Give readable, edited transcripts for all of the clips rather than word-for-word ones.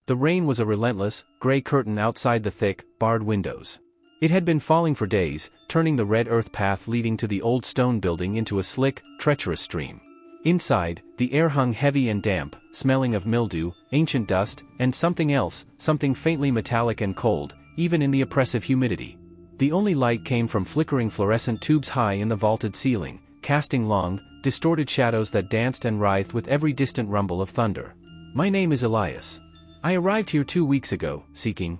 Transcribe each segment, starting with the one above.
The rain was a relentless, gray curtain outside the thick, barred windows. It had been falling for days, turning the red earth path leading to the old stone building into a slick, treacherous stream. Inside, the air hung heavy and damp, smelling of mildew, ancient dust, and something else, something faintly metallic and cold, even in the oppressive humidity. The only light came from flickering fluorescent tubes high in the vaulted ceiling, casting long, distorted shadows that danced and writhed with every distant rumble of thunder. My name is Elias. I arrived here 2 weeks ago, seeking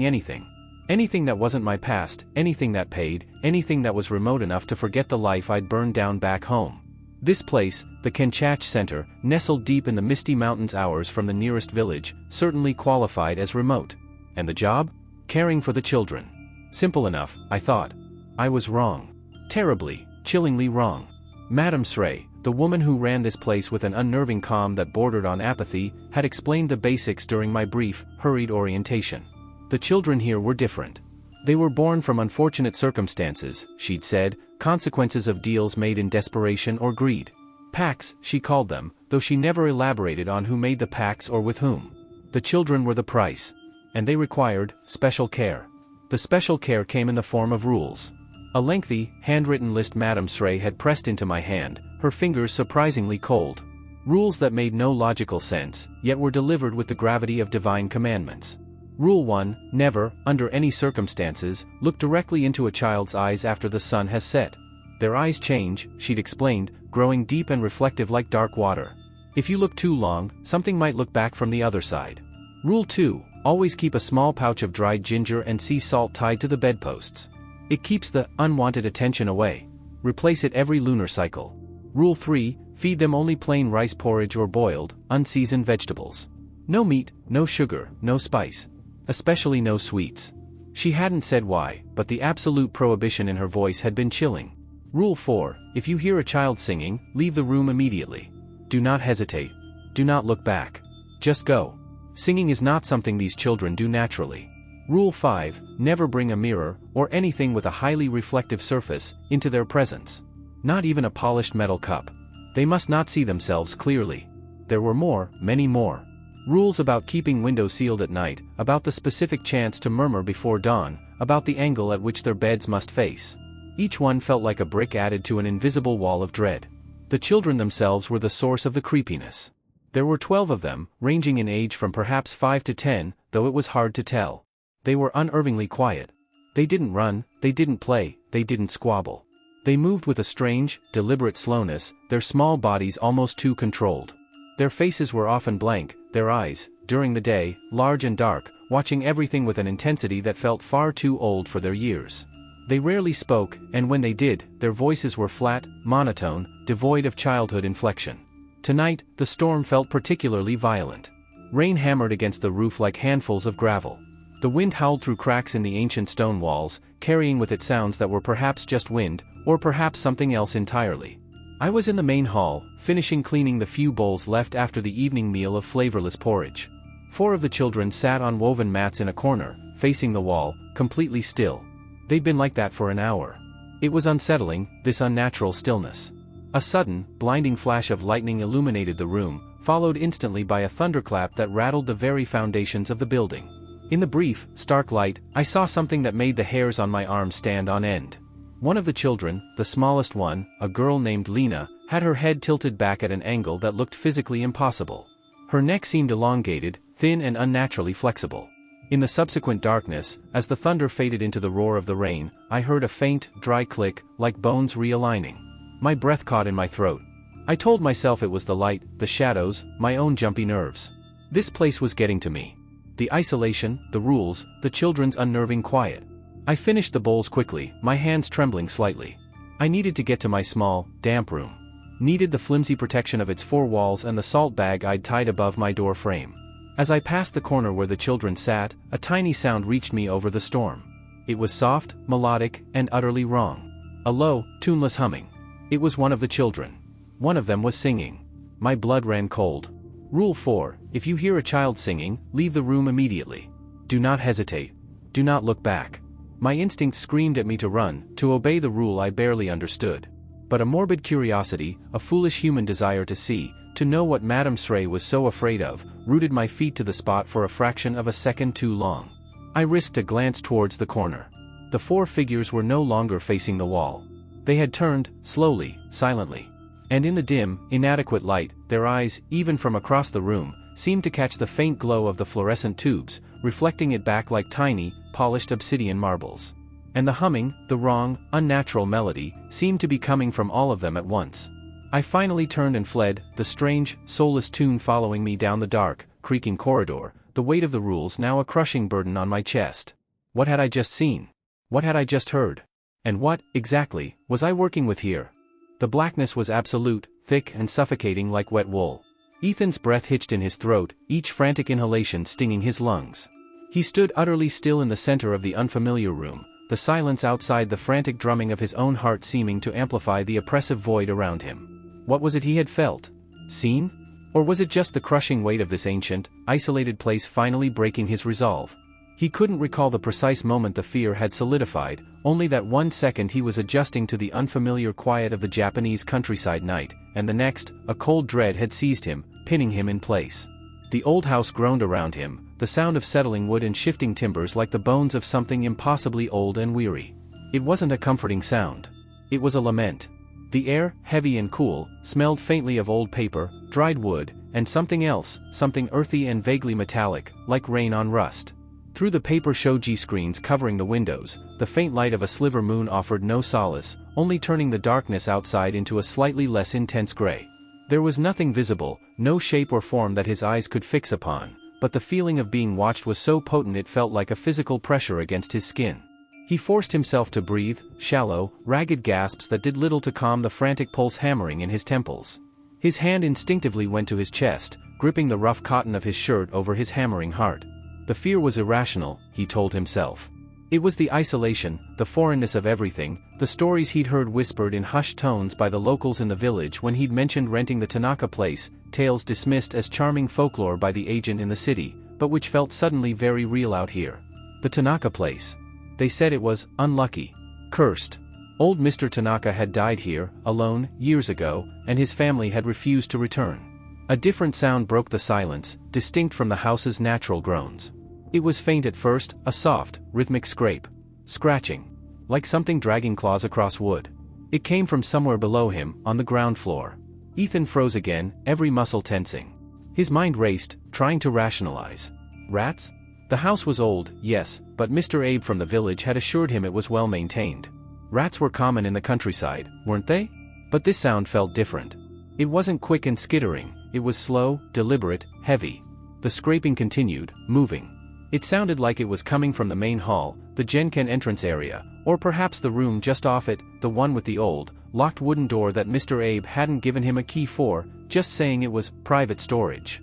anything. Anything that wasn't my past, anything that paid, anything that was remote enough to forget the life I'd burned down back home. This place, the Kenchach Center, nestled deep in the misty mountains hours from the nearest village, certainly qualified as remote. And the job? Caring for the children. Simple enough, I thought. I was wrong. Terribly, chillingly wrong. Madame Srey, the woman who ran this place with an unnerving calm that bordered on apathy, had explained the basics during my brief, hurried orientation. The children here were different. They were born from unfortunate circumstances, she'd said, consequences of deals made in desperation or greed. Pacts, she called them, though she never elaborated on who made the pacts or with whom. The children were the price. And they required special care. The special care came in the form of rules. A lengthy, handwritten list Madame Srey had pressed into my hand, her fingers surprisingly cold. Rules that made no logical sense, yet were delivered with the gravity of divine commandments. Rule 1, never, under any circumstances, look directly into a child's eyes after the sun has set. Their eyes change, she'd explained, growing deep and reflective like dark water. If you look too long, something might look back from the other side. Rule 2, always keep a small pouch of dried ginger and sea salt tied to the bedposts. It keeps the unwanted attention away. Replace it every lunar cycle. Rule 3, feed them only plain rice porridge or boiled, unseasoned vegetables. No meat, no sugar, no spice. Especially no sweets. She hadn't said why, but the absolute prohibition in her voice had been chilling. Rule 4, if you hear a child singing, leave the room immediately. Do not hesitate. Do not look back. Just go. Singing is not something these children do naturally. Rule 5, never bring a mirror, or anything with a highly reflective surface, into their presence. Not even a polished metal cup. They must not see themselves clearly. There were more, many more. Rules about keeping windows sealed at night, about the specific chance to murmur before dawn, about the angle at which their beds must face. Each one felt like a brick added to an invisible wall of dread. The children themselves were the source of the creepiness. There were 12 of them, ranging in age from perhaps 5 to 10, though it was hard to tell. They were unnervingly quiet. They didn't run, they didn't play, they didn't squabble. They moved with a strange, deliberate slowness, their small bodies almost too controlled. Their faces were often blank, their eyes, during the day, large and dark, watching everything with an intensity that felt far too old for their years. They rarely spoke, and when they did, their voices were flat, monotone, devoid of childhood inflection. Tonight, the storm felt particularly violent. Rain hammered against the roof like handfuls of gravel. The wind howled through cracks in the ancient stone walls, carrying with it sounds that were perhaps just wind, or perhaps something else entirely. I was in the main hall, finishing cleaning the few bowls left after the evening meal of flavorless porridge. 4 of the children sat on woven mats in a corner, facing the wall, completely still. They'd been like that for an hour. It was unsettling, this unnatural stillness. A sudden, blinding flash of lightning illuminated the room, followed instantly by a thunderclap that rattled the very foundations of the building. In the brief, stark light, I saw something that made the hairs on my arms stand on end. One of the children, the smallest one, a girl named Lena, had her head tilted back at an angle that looked physically impossible. Her neck seemed elongated, thin and unnaturally flexible. In the subsequent darkness, as the thunder faded into the roar of the rain, I heard a faint, dry click, like bones realigning. My breath caught in my throat. I told myself it was the light, the shadows, my own jumpy nerves. This place was getting to me. The isolation, the rules, the children's unnerving quiet. I finished the bowls quickly, my hands trembling slightly. I needed to get to my small, damp room. Needed the flimsy protection of its 4 walls and the salt bag I'd tied above my door frame. As I passed the corner where the children sat, a tiny sound reached me over the storm. It was soft, melodic, and utterly wrong. A low, tuneless humming. It was one of the children. One of them was singing. My blood ran cold. Rule 4, if you hear a child singing, leave the room immediately. Do not hesitate. Do not look back. My instinct screamed at me to run, to obey the rule I barely understood. But a morbid curiosity, a foolish human desire to see, to know what Madame Sray was so afraid of, rooted my feet to the spot for a fraction of a second too long. I risked a glance towards the corner. The 4 figures were no longer facing the wall. They had turned, slowly, silently. And in the dim, inadequate light, their eyes, even from across the room, seemed to catch the faint glow of the fluorescent tubes, reflecting it back like tiny, polished obsidian marbles. And the humming, the wrong, unnatural melody, seemed to be coming from all of them at once. I finally turned and fled, the strange, soulless tune following me down the dark, creaking corridor, the weight of the rules now a crushing burden on my chest. What had I just seen? What had I just heard? And what, exactly, was I working with here? The blackness was absolute, thick and suffocating like wet wool. Ethan's breath hitched in his throat, each frantic inhalation stinging his lungs. He stood utterly still in the center of the unfamiliar room, the silence outside, the frantic drumming of his own heart seeming to amplify the oppressive void around him. What was it he had felt? Seen? Or was it just the crushing weight of this ancient, isolated place finally breaking his resolve? He couldn't recall the precise moment the fear had solidified, only that 1 second he was adjusting to the unfamiliar quiet of the Japanese countryside night, and the next, a cold dread had seized him, pinning him in place. The old house groaned around him, the sound of settling wood and shifting timbers like the bones of something impossibly old and weary. It wasn't a comforting sound. It was a lament. The air, heavy and cool, smelled faintly of old paper, dried wood, and something else, something earthy and vaguely metallic, like rain on rust. Through the paper shoji screens covering the windows, the faint light of a sliver moon offered no solace, only turning the darkness outside into a slightly less intense gray. There was nothing visible, no shape or form that his eyes could fix upon, but the feeling of being watched was so potent it felt like a physical pressure against his skin. He forced himself to breathe, shallow, ragged gasps that did little to calm the frantic pulse hammering in his temples. His hand instinctively went to his chest, gripping the rough cotton of his shirt over his hammering heart. The fear was irrational, he told himself. It was the isolation, the foreignness of everything, the stories he'd heard whispered in hushed tones by the locals in the village when he'd mentioned renting the Tanaka place, tales dismissed as charming folklore by the agent in the city, but which felt suddenly very real out here. The Tanaka place. They said it was unlucky. Cursed. Old Mr. Tanaka had died here, alone, years ago, and his family had refused to return. A different sound broke the silence, distinct from the house's natural groans. It was faint at first, a soft, rhythmic scrape. Scratching. Like something dragging claws across wood. It came from somewhere below him, on the ground floor. Ethan froze again, every muscle tensing. His mind raced, trying to rationalize. Rats? The house was old, yes, but Mr. Abe from the village had assured him it was well maintained. Rats were common in the countryside, weren't they? But this sound felt different. It wasn't quick and skittering, it was slow, deliberate, heavy. The scraping continued, moving. It sounded like it was coming from the main hall, the Genken entrance area, or perhaps the room just off it, the one with the old, locked wooden door that Mr. Abe hadn't given him a key for, just saying it was private storage.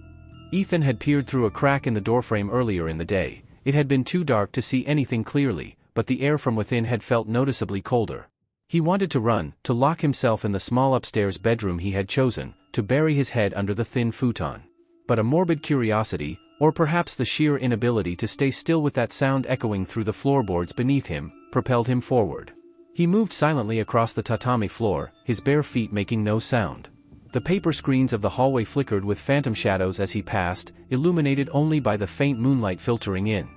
Ethan had peered through a crack in the doorframe earlier in the day. It had been too dark to see anything clearly, but the air from within had felt noticeably colder. He wanted to run, to lock himself in the small upstairs bedroom he had chosen, to bury his head under the thin futon. But a morbid curiosity, or perhaps the sheer inability to stay still with that sound echoing through the floorboards beneath him, propelled him forward. He moved silently across the tatami floor, his bare feet making no sound. The paper screens of the hallway flickered with phantom shadows as he passed, illuminated only by the faint moonlight filtering in.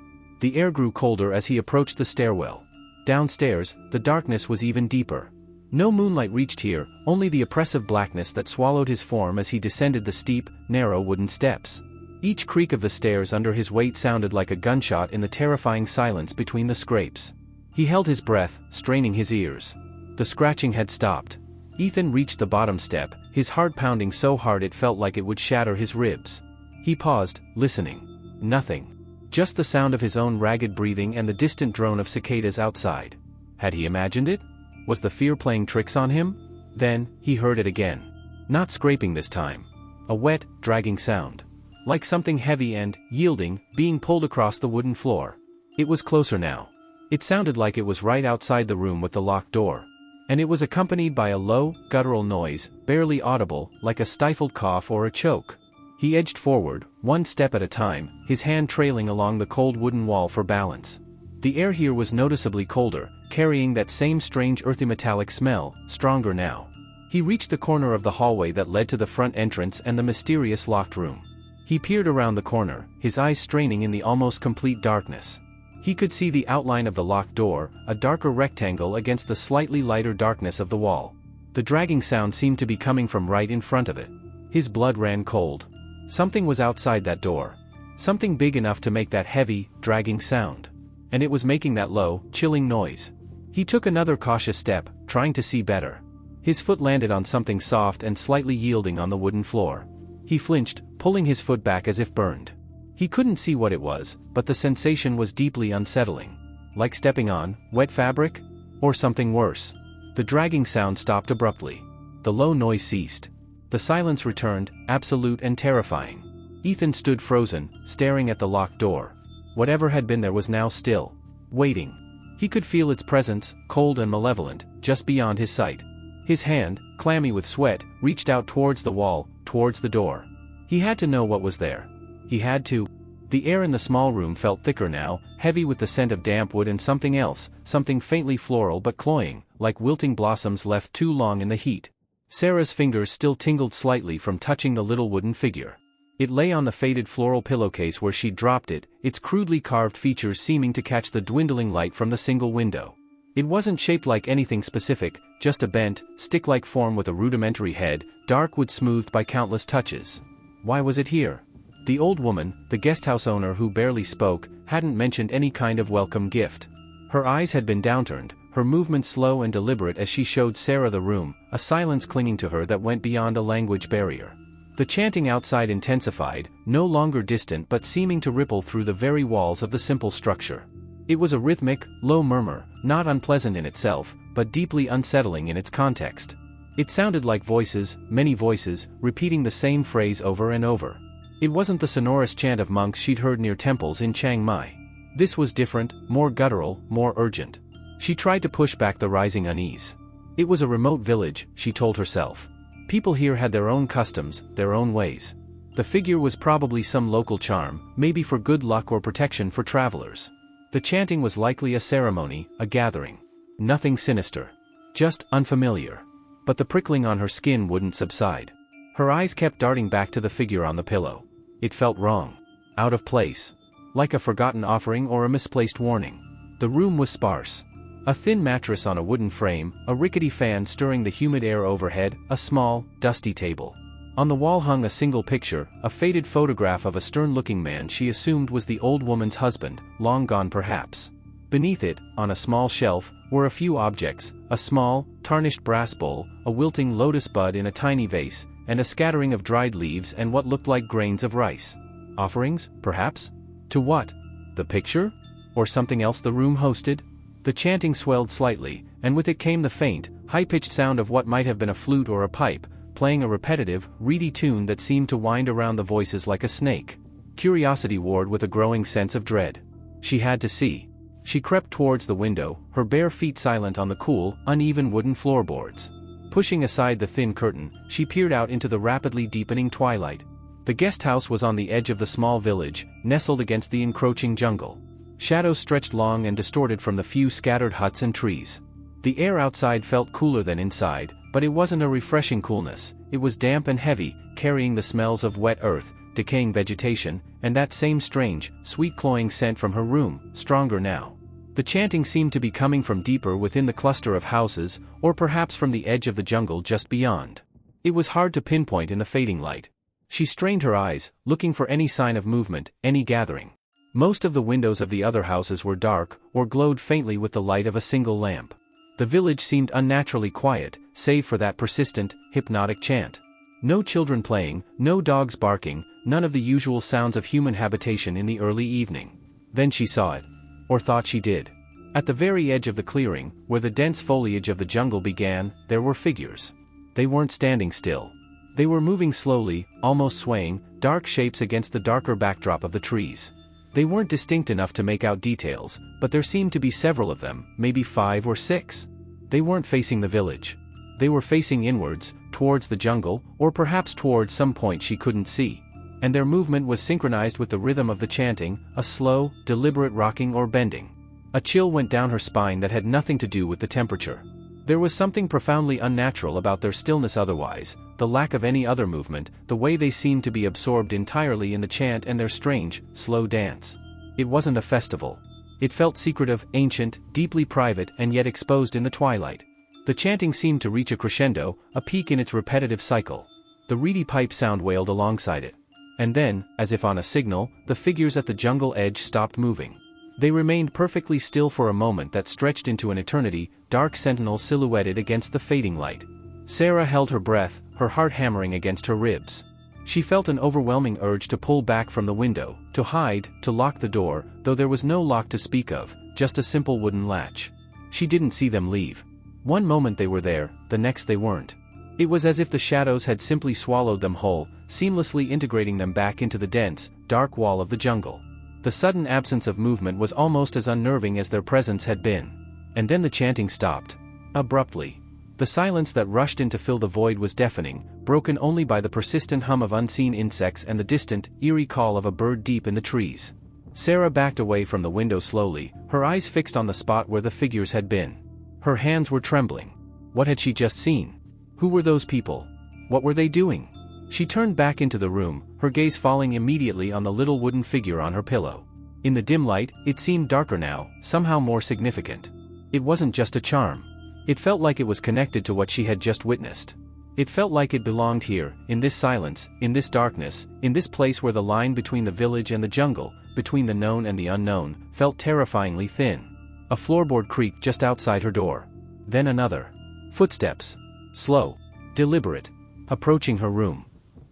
The air grew colder as he approached the stairwell. Downstairs, the darkness was even deeper. No moonlight reached here, only the oppressive blackness that swallowed his form as he descended the steep, narrow wooden steps. Each creak of the stairs under his weight sounded like a gunshot in the terrifying silence between the scrapes. He held his breath, straining his ears. The scratching had stopped. Ethan reached the bottom step, his heart pounding so hard it felt like it would shatter his ribs. He paused, listening. Nothing. Just the sound of his own ragged breathing and the distant drone of cicadas outside. Had he imagined it? Was the fear playing tricks on him? Then, he heard it again. Not scraping this time. A wet, dragging sound. Like something heavy and, yielding, being pulled across the wooden floor. It was closer now. It sounded like it was right outside the room with the locked door. And it was accompanied by a low, guttural noise, barely audible, like a stifled cough or a choke. He edged forward, one step at a time, his hand trailing along the cold wooden wall for balance. The air here was noticeably colder, carrying that same strange earthy metallic smell, stronger now. He reached the corner of the hallway that led to the front entrance and the mysterious locked room. He peered around the corner, his eyes straining in the almost complete darkness. He could see the outline of the locked door, a darker rectangle against the slightly lighter darkness of the wall. The dragging sound seemed to be coming from right in front of it. His blood ran cold. Something was outside that door. Something big enough to make that heavy, dragging sound. And it was making that low, chilling noise. He took another cautious step, trying to see better. His foot landed on something soft and slightly yielding on the wooden floor. He flinched, pulling his foot back as if burned. He couldn't see what it was, but the sensation was deeply unsettling. Like stepping on wet fabric? Or something worse. The dragging sound stopped abruptly. The low noise ceased. The silence returned, absolute and terrifying. Ethan stood frozen, staring at the locked door. Whatever had been there was now still. Waiting. He could feel its presence, cold and malevolent, just beyond his sight. His hand, clammy with sweat, reached out towards the wall, towards the door. He had to know what was there. He had to. The air in the small room felt thicker now, heavy with the scent of damp wood and something else, something faintly floral but cloying, like wilting blossoms left too long in the heat. Sarah's fingers still tingled slightly from touching the little wooden figure. It lay on the faded floral pillowcase where she'd dropped it, its crudely carved features seeming to catch the dwindling light from the single window. It wasn't shaped like anything specific, just a bent, stick-like form with a rudimentary head, dark wood smoothed by countless touches. Why was it here? The old woman, the guesthouse owner who barely spoke, hadn't mentioned any kind of welcome gift. Her eyes had been downturned, her movements slow and deliberate as she showed Sarah the room, a silence clinging to her that went beyond a language barrier. The chanting outside intensified, no longer distant but seeming to ripple through the very walls of the simple structure. It was a rhythmic, low murmur, not unpleasant in itself, but deeply unsettling in its context. It sounded like voices, many voices, repeating the same phrase over and over. It wasn't the sonorous chant of monks she'd heard near temples in Chiang Mai. This was different, more guttural, more urgent. She tried to push back the rising unease. It was a remote village, she told herself. People here had their own customs, their own ways. The figure was probably some local charm, maybe for good luck or protection for travelers. The chanting was likely a ceremony, a gathering. Nothing sinister. Just unfamiliar. But the prickling on her skin wouldn't subside. Her eyes kept darting back to the figure on the pillow. It felt wrong. Out of place. Like a forgotten offering or a misplaced warning. The room was sparse. A thin mattress on a wooden frame, a rickety fan stirring the humid air overhead, a small, dusty table. On the wall hung a single picture, a faded photograph of a stern-looking man she assumed was the old woman's husband, long gone perhaps. Beneath it, on a small shelf, were a few objects, a small, tarnished brass bowl, a wilting lotus bud in a tiny vase, and a scattering of dried leaves and what looked like grains of rice. Offerings, perhaps? To what? The picture? Or something else the room hosted? The chanting swelled slightly, and with it came the faint, high-pitched sound of what might have been a flute or a pipe, playing a repetitive, reedy tune that seemed to wind around the voices like a snake. Curiosity warred with a growing sense of dread. She had to see. She crept towards the window, her bare feet silent on the cool, uneven wooden floorboards. Pushing aside the thin curtain, she peered out into the rapidly deepening twilight. The guest house was on the edge of the small village, nestled against the encroaching jungle. Shadows stretched long and distorted from the few scattered huts and trees. The air outside felt cooler than inside, but it wasn't a refreshing coolness, it was damp and heavy, carrying the smells of wet earth, decaying vegetation, and that same strange, sweet cloying scent from her room, stronger now. The chanting seemed to be coming from deeper within the cluster of houses, or perhaps from the edge of the jungle just beyond. It was hard to pinpoint in the fading light. She strained her eyes, looking for any sign of movement, any gathering. Most of the windows of the other houses were dark, or glowed faintly with the light of a single lamp. The village seemed unnaturally quiet, save for that persistent, hypnotic chant. No children playing, no dogs barking, none of the usual sounds of human habitation in the early evening. Then she saw it. Or thought she did. At the very edge of the clearing, where the dense foliage of the jungle began, there were figures. They weren't standing still. They were moving slowly, almost swaying, dark shapes against the darker backdrop of the trees. They weren't distinct enough to make out details, but there seemed to be several of them, maybe 5 or 6. They weren't facing the village. They were facing inwards, towards the jungle, or perhaps towards some point she couldn't see. And their movement was synchronized with the rhythm of the chanting, a slow, deliberate rocking or bending. A chill went down her spine that had nothing to do with the temperature. There was something profoundly unnatural about their stillness otherwise, the lack of any other movement, the way they seemed to be absorbed entirely in the chant and their strange, slow dance. It wasn't a festival. It felt secretive, ancient, deeply private, and yet exposed in the twilight. The chanting seemed to reach a crescendo, a peak in its repetitive cycle. The reedy pipe sound wailed alongside it. And then, as if on a signal, the figures at the jungle edge stopped moving. They remained perfectly still for a moment that stretched into an eternity, dark sentinels silhouetted against the fading light. Sarah held her breath, her heart hammering against her ribs. She felt an overwhelming urge to pull back from the window, to hide, to lock the door, though there was no lock to speak of, just a simple wooden latch. She didn't see them leave. One moment they were there, the next they weren't. It was as if the shadows had simply swallowed them whole, seamlessly integrating them back into the dense, dark wall of the jungle. The sudden absence of movement was almost as unnerving as their presence had been. And then the chanting stopped. Abruptly. The silence that rushed in to fill the void was deafening, broken only by the persistent hum of unseen insects and the distant, eerie call of a bird deep in the trees. Sarah backed away from the window slowly, her eyes fixed on the spot where the figures had been. Her hands were trembling. What had she just seen? Who were those people? What were they doing? She turned back into the room, her gaze falling immediately on the little wooden figure on her pillow. In the dim light, it seemed darker now, somehow more significant. It wasn't just a charm. It felt like it was connected to what she had just witnessed. It felt like it belonged here, in this silence, in this darkness, in this place where the line between the village and the jungle, between the known and the unknown, felt terrifyingly thin. A floorboard creaked just outside her door. Then another. Footsteps. Slow. Deliberate. Approaching her room.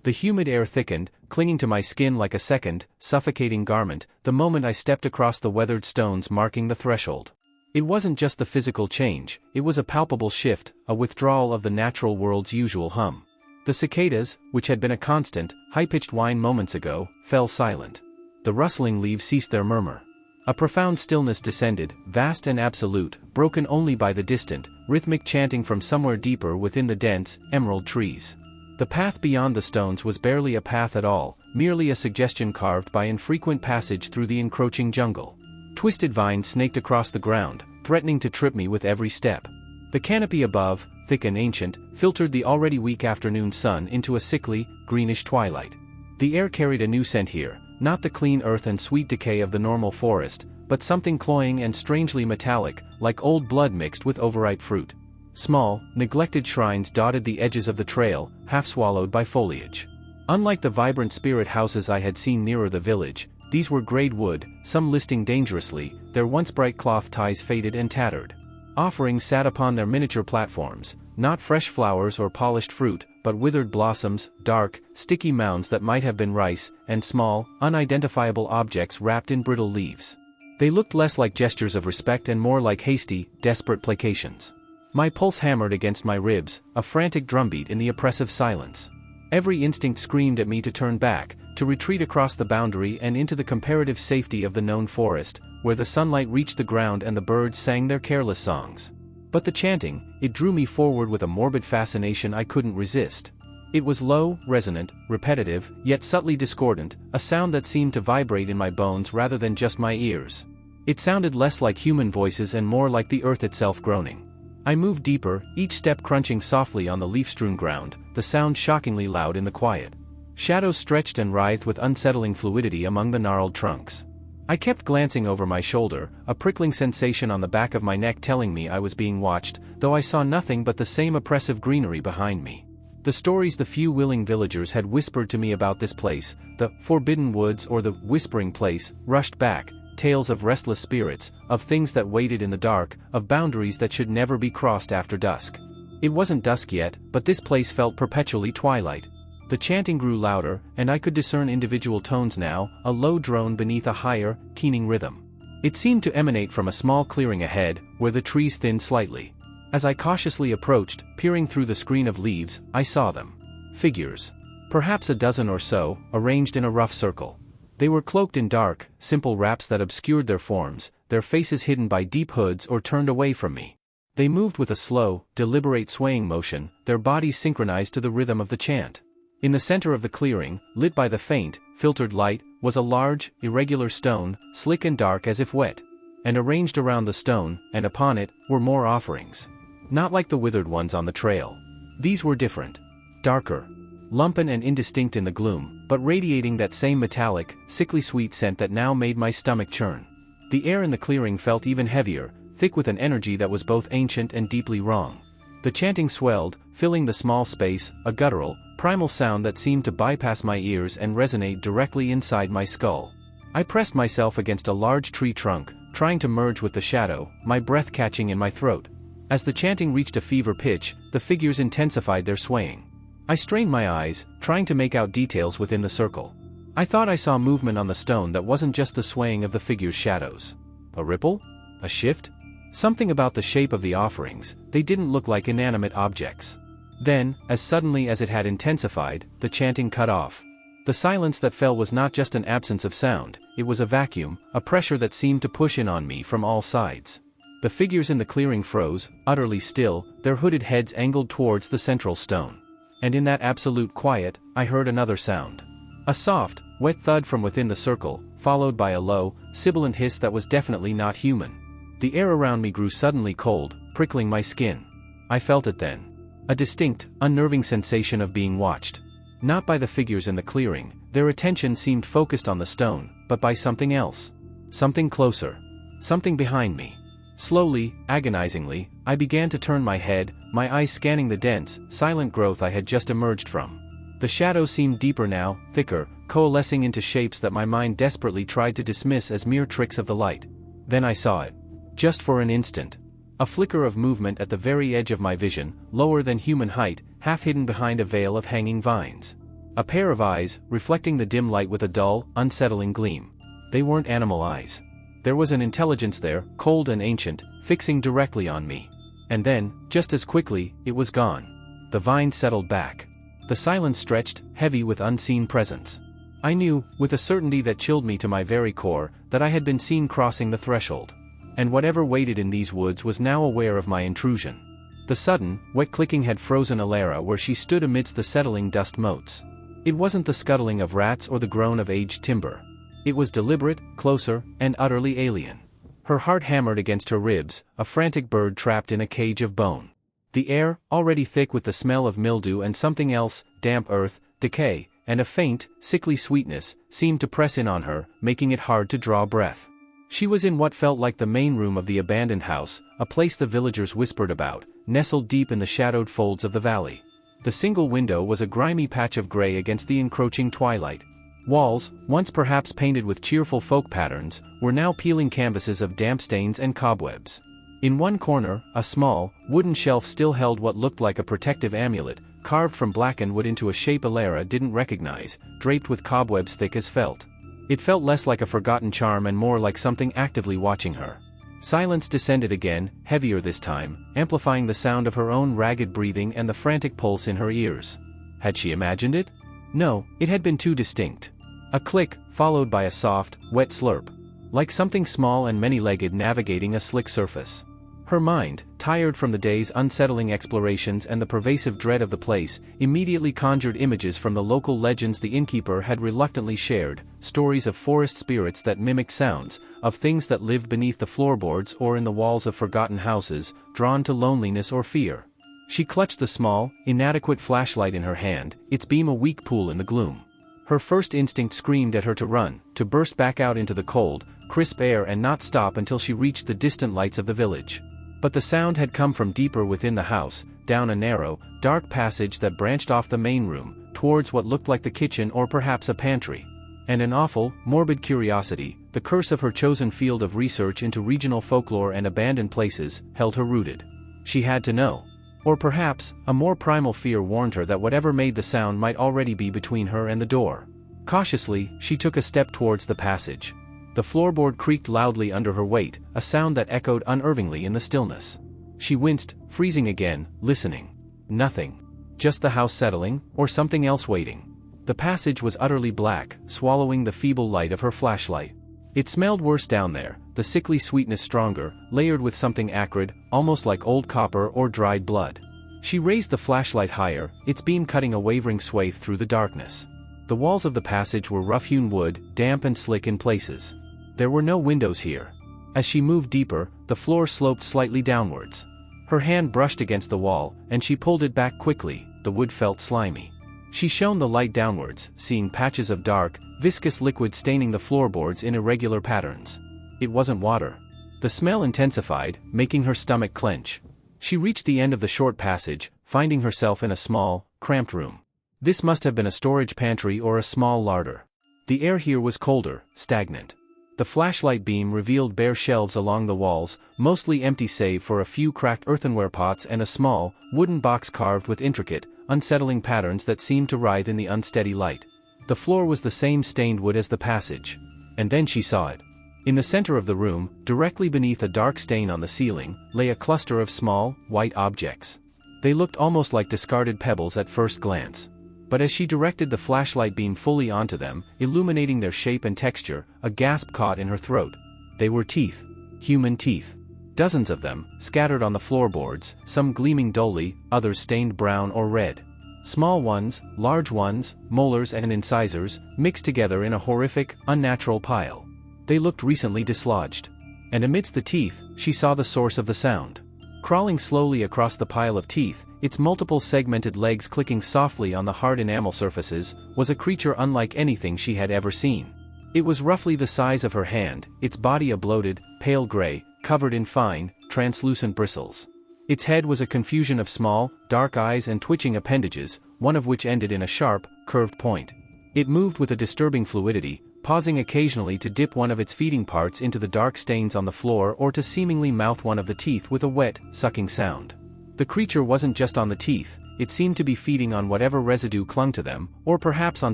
The humid air thickened, clinging to my skin like a second, suffocating garment, the moment I stepped across the weathered stones marking the threshold. It wasn't just the physical change, it was a palpable shift, a withdrawal of the natural world's usual hum. The cicadas, which had been a constant, high-pitched whine moments ago, fell silent. The rustling leaves ceased their murmur. A profound stillness descended, vast and absolute, broken only by the distant, rhythmic chanting from somewhere deeper within the dense, emerald trees. The path beyond the stones was barely a path at all, merely a suggestion carved by infrequent passage through the encroaching jungle. Twisted vines snaked across the ground, threatening to trip me with every step. The canopy above, thick and ancient, filtered the already weak afternoon sun into a sickly, greenish twilight. The air carried a new scent here, not the clean earth and sweet decay of the normal forest, but something cloying and strangely metallic, like old blood mixed with overripe fruit. Small, neglected shrines dotted the edges of the trail, half swallowed by foliage. Unlike the vibrant spirit houses I had seen nearer the village, these were grayed wood, some listing dangerously, their once bright cloth ties faded and tattered. Offerings sat upon their miniature platforms, not fresh flowers or polished fruit, but withered blossoms, dark, sticky mounds that might have been rice, and small, unidentifiable objects wrapped in brittle leaves. They looked less like gestures of respect and more like hasty, desperate placations. My pulse hammered against my ribs, a frantic drumbeat in the oppressive silence. Every instinct screamed at me to turn back, to retreat across the boundary and into the comparative safety of the known forest, where the sunlight reached the ground and the birds sang their careless songs. But the chanting, it drew me forward with a morbid fascination I couldn't resist. It was low, resonant, repetitive, yet subtly discordant, a sound that seemed to vibrate in my bones rather than just my ears. It sounded less like human voices and more like the earth itself groaning. I moved deeper, each step crunching softly on the leaf-strewn ground, the sound shockingly loud in the quiet. Shadows stretched and writhed with unsettling fluidity among the gnarled trunks. I kept glancing over my shoulder, a prickling sensation on the back of my neck telling me I was being watched, though I saw nothing but the same oppressive greenery behind me. The stories the few willing villagers had whispered to me about this place, the forbidden woods or the whispering place, rushed back. Tales of restless spirits, of things that waited in the dark, of boundaries that should never be crossed after dusk. It wasn't dusk yet, but this place felt perpetually twilight. The chanting grew louder, and I could discern individual tones now, a low drone beneath a higher, keening rhythm. It seemed to emanate from a small clearing ahead, where the trees thinned slightly. As I cautiously approached, peering through the screen of leaves, I saw them. Figures. Perhaps a dozen or so, arranged in a rough circle. They were cloaked in dark, simple wraps that obscured their forms, their faces hidden by deep hoods or turned away from me. They moved with a slow, deliberate swaying motion, their bodies synchronized to the rhythm of the chant. In the center of the clearing, lit by the faint, filtered light, was a large, irregular stone, slick and dark as if wet. And arranged around the stone, and upon it, were more offerings. Not like the withered ones on the trail. These were different. Darker. Lumpen and indistinct in the gloom, but radiating that same metallic, sickly sweet scent that now made my stomach churn. The air in the clearing felt even heavier, thick with an energy that was both ancient and deeply wrong. The chanting swelled, filling the small space, a guttural, primal sound that seemed to bypass my ears and resonate directly inside my skull. I pressed myself against a large tree trunk, trying to merge with the shadow, my breath catching in my throat. As the chanting reached a fever pitch, the figures intensified their swaying. I strained my eyes, trying to make out details within the circle. I thought I saw movement on the stone that wasn't just the swaying of the figures' shadows. A ripple? A shift? Something about the shape of the offerings, they didn't look like inanimate objects. Then, as suddenly as it had intensified, the chanting cut off. The silence that fell was not just an absence of sound, it was a vacuum, a pressure that seemed to push in on me from all sides. The figures in the clearing froze, utterly still, their hooded heads angled towards the central stone. And in that absolute quiet, I heard another sound. A soft, wet thud from within the circle, followed by a low, sibilant hiss that was definitely not human. The air around me grew suddenly cold, prickling my skin. I felt it then. A distinct, unnerving sensation of being watched. Not by the figures in the clearing, their attention seemed focused on the stone, but by something else. Something closer. Something behind me. Slowly, agonizingly, I began to turn my head, my eyes scanning the dense, silent growth I had just emerged from. The shadows seemed deeper now, thicker, coalescing into shapes that my mind desperately tried to dismiss as mere tricks of the light. Then I saw it. Just for an instant. A flicker of movement at the very edge of my vision, lower than human height, half hidden behind a veil of hanging vines. A pair of eyes, reflecting the dim light with a dull, unsettling gleam. They weren't animal eyes. There was an intelligence there, cold and ancient, fixing directly on me. And then, just as quickly, it was gone. The vines settled back. The silence stretched, heavy with unseen presence. I knew, with a certainty that chilled me to my very core, that I had been seen crossing the threshold. And whatever waited in these woods was now aware of my intrusion. The sudden, wet clicking had frozen Alara where she stood amidst the settling dust motes. It wasn't the scuttling of rats or the groan of aged timber. It was deliberate, closer, and utterly alien. Her heart hammered against her ribs, a frantic bird trapped in a cage of bone. The air, already thick with the smell of mildew and something else, damp earth, decay, and a faint, sickly sweetness, seemed to press in on her, making it hard to draw breath. She was in what felt like the main room of the abandoned house, a place the villagers whispered about, nestled deep in the shadowed folds of the valley. The single window was a grimy patch of gray against the encroaching twilight. Walls, once perhaps painted with cheerful folk patterns, were now peeling canvases of damp stains and cobwebs. In one corner, a small, wooden shelf still held what looked like a protective amulet, carved from blackened wood into a shape Alara didn't recognize, draped with cobwebs thick as felt. It felt less like a forgotten charm and more like something actively watching her. Silence descended again, heavier this time, amplifying the sound of her own ragged breathing and the frantic pulse in her ears. Had she imagined it? No, it had been too distinct. A click, followed by a soft, wet slurp. Like something small and many-legged navigating a slick surface. Her mind, tired from the day's unsettling explorations and the pervasive dread of the place, immediately conjured images from the local legends the innkeeper had reluctantly shared, stories of forest spirits that mimicked sounds, of things that lived beneath the floorboards or in the walls of forgotten houses, drawn to loneliness or fear. She clutched the small, inadequate flashlight in her hand, its beam a weak pool in the gloom. Her first instinct screamed at her to run, to burst back out into the cold, crisp air and not stop until she reached the distant lights of the village. But the sound had come from deeper within the house, down a narrow, dark passage that branched off the main room, towards what looked like the kitchen or perhaps a pantry. And an awful, morbid curiosity, the curse of her chosen field of research into regional folklore and abandoned places, held her rooted. She had to know. Or perhaps, a more primal fear warned her that whatever made the sound might already be between her and the door. Cautiously, she took a step towards the passage. The floorboard creaked loudly under her weight, a sound that echoed unnervingly in the stillness. She winced, freezing again, listening. Nothing. Just the house settling, or something else waiting. The passage was utterly black, swallowing the feeble light of her flashlight. It smelled worse down there, the sickly sweetness stronger, layered with something acrid, almost like old copper or dried blood. She raised the flashlight higher, its beam cutting a wavering swathe through the darkness. The walls of the passage were rough-hewn wood, damp and slick in places. There were no windows here. As she moved deeper, the floor sloped slightly downwards. Her hand brushed against the wall, and she pulled it back quickly. The wood felt slimy. She shone the light downwards, seeing patches of dark, viscous liquid staining the floorboards in irregular patterns. It wasn't water. The smell intensified, making her stomach clench. She reached the end of the short passage, finding herself in a small, cramped room. This must have been a storage pantry or a small larder. The air here was colder, stagnant. The flashlight beam revealed bare shelves along the walls, mostly empty save for a few cracked earthenware pots and a small, wooden box carved with intricate, unsettling patterns that seemed to writhe in the unsteady light. The floor was the same stained wood as the passage. And then she saw it. In the center of the room, directly beneath a dark stain on the ceiling, lay a cluster of small, white objects. They looked almost like discarded pebbles at first glance. But as she directed the flashlight beam fully onto them, illuminating their shape and texture, a gasp caught in her throat. They were teeth. Human teeth. Dozens of them, scattered on the floorboards, some gleaming dully, others stained brown or red. Small ones, large ones, molars and incisors, mixed together in a horrific, unnatural pile. They looked recently dislodged. And amidst the teeth, she saw the source of the sound. Crawling slowly across the pile of teeth, its multiple segmented legs clicking softly on the hard enamel surfaces, was a creature unlike anything she had ever seen. It was roughly the size of her hand, its body a bloated, pale gray, covered in fine, translucent bristles. Its head was a confusion of small, dark eyes and twitching appendages, one of which ended in a sharp, curved point. It moved with a disturbing fluidity, pausing occasionally to dip one of its feeding parts into the dark stains on the floor or to seemingly mouth one of the teeth with a wet, sucking sound. The creature wasn't just on the teeth, it seemed to be feeding on whatever residue clung to them, or perhaps on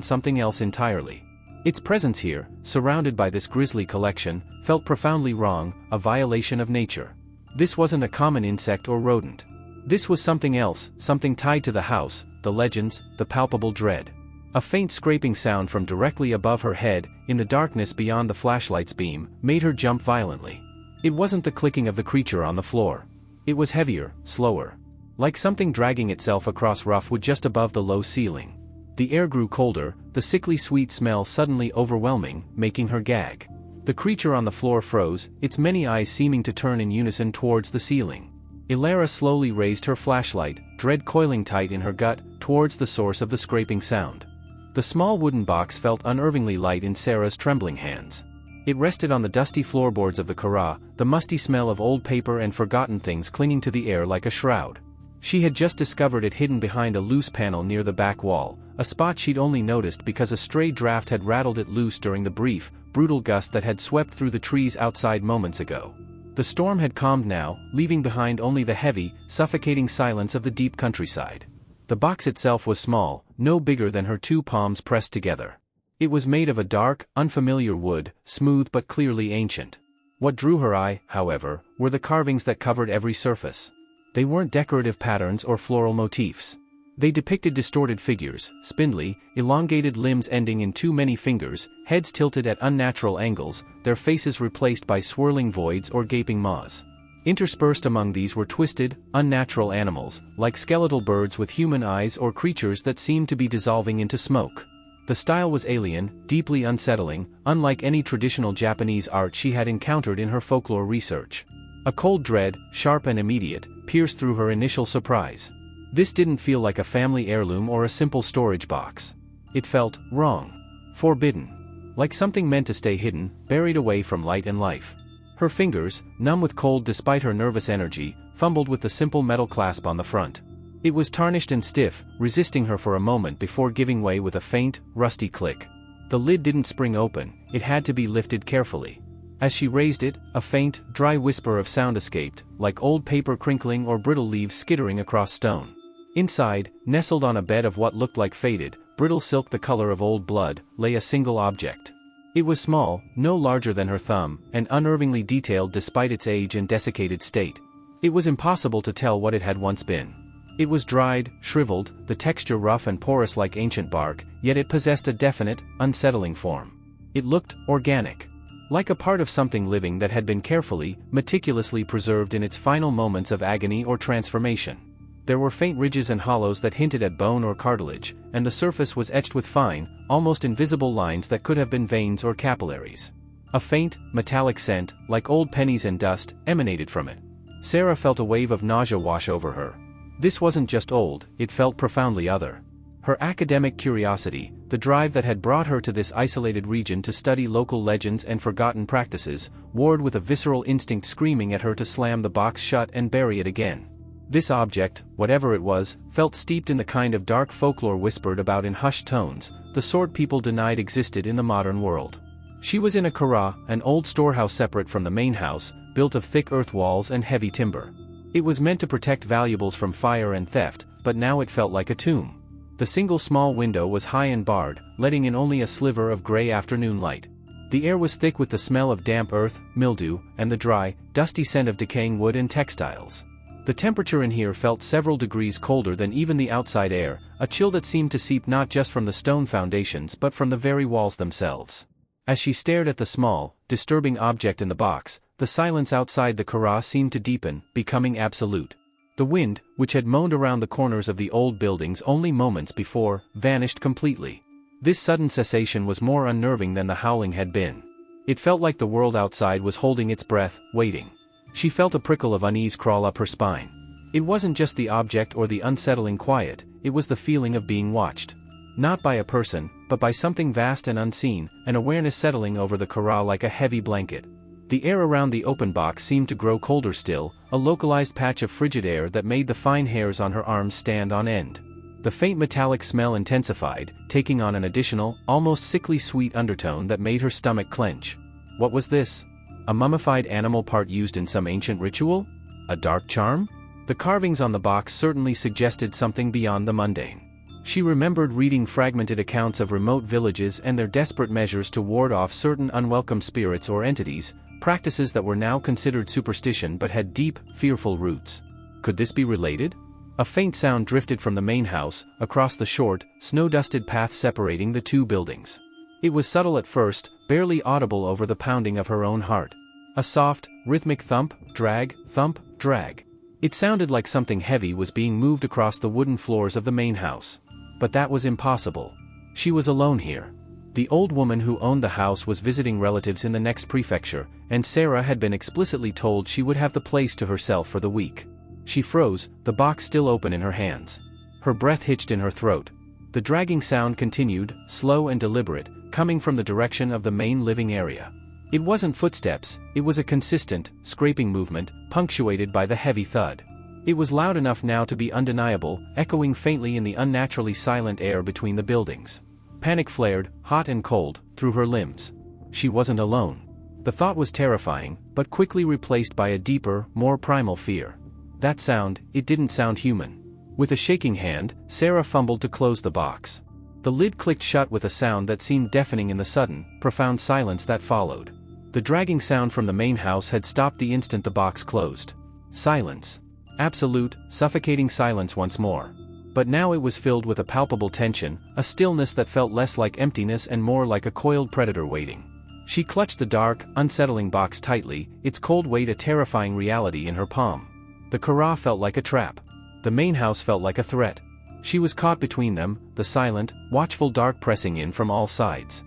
something else entirely. Its presence here, surrounded by this grisly collection, felt profoundly wrong, a violation of nature. This wasn't a common insect or rodent. This was something else, something tied to the house, the legends, the palpable dread. A faint scraping sound from directly above her head, in the darkness beyond the flashlight's beam, made her jump violently. It wasn't the clicking of the creature on the floor. It was heavier, slower. Like something dragging itself across rough wood just above the low ceiling. The air grew colder, the sickly sweet smell suddenly overwhelming, making her gag. The creature on the floor froze, its many eyes seeming to turn in unison towards the ceiling. Ilara slowly raised her flashlight, dread coiling tight in her gut, towards the source of the scraping sound. The small wooden box felt unnervingly light in Sarah's trembling hands. It rested on the dusty floorboards of the kara, the musty smell of old paper and forgotten things clinging to the air like a shroud. She had just discovered it hidden behind a loose panel near the back wall, a spot she'd only noticed because a stray draft had rattled it loose during the brief, brutal gust that had swept through the trees outside moments ago. The storm had calmed now, leaving behind only the heavy, suffocating silence of the deep countryside. The box itself was small, no bigger than her two palms pressed together. It was made of a dark, unfamiliar wood, smooth but clearly ancient. What drew her eye, however, were the carvings that covered every surface. They weren't decorative patterns or floral motifs. They depicted distorted figures, spindly, elongated limbs ending in too many fingers, heads tilted at unnatural angles, their faces replaced by swirling voids or gaping maws. Interspersed among these were twisted, unnatural animals, like skeletal birds with human eyes or creatures that seemed to be dissolving into smoke. The style was alien, deeply unsettling, unlike any traditional Japanese art she had encountered in her folklore research. A cold dread, sharp and immediate, pierced through her initial surprise. This didn't feel like a family heirloom or a simple storage box. It felt wrong. Forbidden. Like something meant to stay hidden, buried away from light and life. Her fingers, numb with cold despite her nervous energy, fumbled with the simple metal clasp on the front. It was tarnished and stiff, resisting her for a moment before giving way with a faint, rusty click. The lid didn't spring open, it had to be lifted carefully. As she raised it, a faint, dry whisper of sound escaped, like old paper crinkling or brittle leaves skittering across stone. Inside, nestled on a bed of what looked like faded, brittle silk the color of old blood, lay a single object. It was small, no larger than her thumb, and unnervingly detailed despite its age and desiccated state. It was impossible to tell what it had once been. It was dried, shriveled, the texture rough and porous like ancient bark, yet it possessed a definite, unsettling form. It looked organic. Like a part of something living that had been carefully, meticulously preserved in its final moments of agony or transformation. There were faint ridges and hollows that hinted at bone or cartilage, and the surface was etched with fine, almost invisible lines that could have been veins or capillaries. A faint, metallic scent, like old pennies and dust, emanated from it. Sarah felt a wave of nausea wash over her. This wasn't just old, it felt profoundly other. Her academic curiosity, the drive that had brought her to this isolated region to study local legends and forgotten practices, warred with a visceral instinct screaming at her to slam the box shut and bury it again. This object, whatever it was, felt steeped in the kind of dark folklore whispered about in hushed tones, the sort people denied existed in the modern world. She was in a kara, an old storehouse separate from the main house, built of thick earth walls and heavy timber. It was meant to protect valuables from fire and theft, but now it felt like a tomb. The single small window was high and barred, letting in only a sliver of gray afternoon light. The air was thick with the smell of damp earth, mildew, and the dry, dusty scent of decaying wood and textiles. The temperature in here felt several degrees colder than even the outside air, a chill that seemed to seep not just from the stone foundations but from the very walls themselves. As she stared at the small, disturbing object in the box, the silence outside the kara seemed to deepen, becoming absolute. The wind, which had moaned around the corners of the old buildings only moments before, vanished completely. This sudden cessation was more unnerving than the howling had been. It felt like the world outside was holding its breath, waiting. She felt a prickle of unease crawl up her spine. It wasn't just the object or the unsettling quiet, it was the feeling of being watched. Not by a person, but by something vast and unseen, an awareness settling over the kara like a heavy blanket. The air around the open box seemed to grow colder still, a localized patch of frigid air that made the fine hairs on her arms stand on end. The faint metallic smell intensified, taking on an additional, almost sickly sweet undertone that made her stomach clench. What was this? A mummified animal part used in some ancient ritual? A dark charm? The carvings on the box certainly suggested something beyond the mundane. She remembered reading fragmented accounts of remote villages and their desperate measures to ward off certain unwelcome spirits or entities, practices that were now considered superstition but had deep, fearful roots. Could this be related? A faint sound drifted from the main house, across the short, snow-dusted path separating the two buildings. It was subtle at first, barely audible over the pounding of her own heart. A soft, rhythmic thump, drag, thump, drag. It sounded like something heavy was being moved across the wooden floors of the main house. But that was impossible. She was alone here. The old woman who owned the house was visiting relatives in the next prefecture, and Sarah had been explicitly told she would have the place to herself for the week. She froze, the box still open in her hands. Her breath hitched in her throat. The dragging sound continued, slow and deliberate, coming from the direction of the main living area. It wasn't footsteps, it was a consistent, scraping movement, punctuated by the heavy thud. It was loud enough now to be undeniable, echoing faintly in the unnaturally silent air between the buildings. Panic flared, hot and cold, through her limbs. She wasn't alone. The thought was terrifying, but quickly replaced by a deeper, more primal fear. That sound, it didn't sound human. With a shaking hand, Sarah fumbled to close the box. The lid clicked shut with a sound that seemed deafening in the sudden, profound silence that followed. The dragging sound from the main house had stopped the instant the box closed. Silence. Absolute, suffocating silence once more. But now it was filled with a palpable tension, a stillness that felt less like emptiness and more like a coiled predator waiting. She clutched the dark, unsettling box tightly, its cold weight a terrifying reality in her palm. The kara felt like a trap. The main house felt like a threat. She was caught between them, the silent, watchful dark pressing in from all sides.